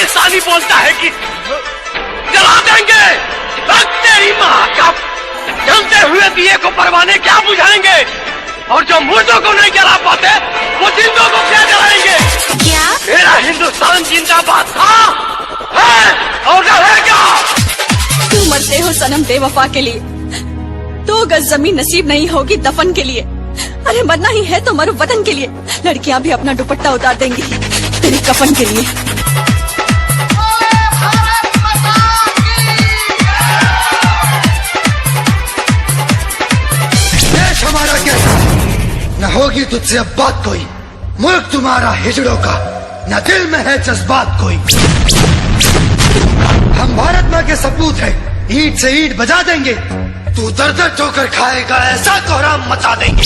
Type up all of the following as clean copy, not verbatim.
पाकिस्तानी बोलता है कि जला देंगे, तेरी माँ का जलते हुए दिए को परवाने क्या बुझाएंगे, और जो मुर्दों को नहीं जला पाते वो जिंदों को क्या जलाएंगे। क्या मेरा हिंदुस्तान जिंदाबाद था, है और रहेगा। क्यों मरते हो सनम बेवफा के लिए? 2 गज जमीन नसीब नहीं होगी दफन के लिए। अरे मरना ही है तो मरो वतन के लिए। लड़कियां भी अपना दुपट्टा उतार देंगी तेरी कफन के लिए। देश हमारा कैसा न होगी तुझसे अब बात कोई, मुल्क तुम्हारा हिजड़ों का न दिल में है जज्बात कोई। हम भारत माँ के सपूत हैं, ईंट से ईंट बजा देंगे, तू दर दर ठोकर खाएगा ऐसा कोहराम मचा देंगे।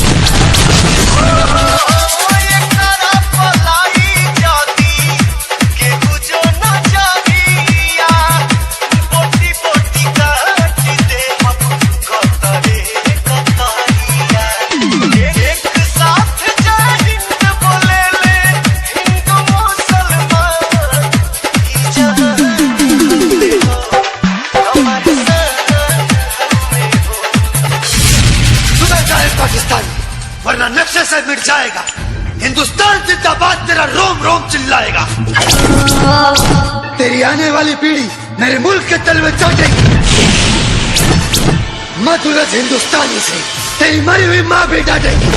पाकिस्तान वरना नक्शे से मिट जाएगा। हिंदुस्तान जिंदाबाद तेरा रोम रोम चिल्लाएगा। तेरी आने वाली पीढ़ी मेरे मुल्क के तलवे चाटेगी। मत उलझ हिंदुस्तानी से, तेरी मरी हुई माँ भी डांटेगी।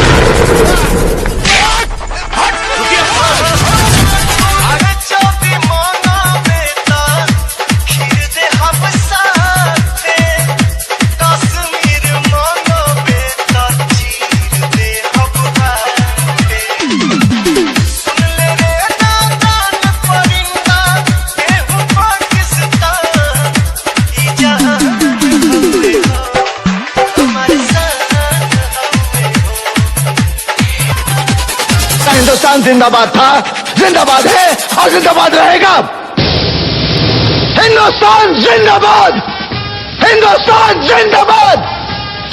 हिंदुस्तान जिंदाबाद था, जिंदाबाद है और जिंदाबाद रहेगा। हिंदुस्तान जिंदाबाद, हिंदुस्तान जिंदाबाद,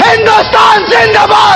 हिंदुस्तान जिंदाबाद।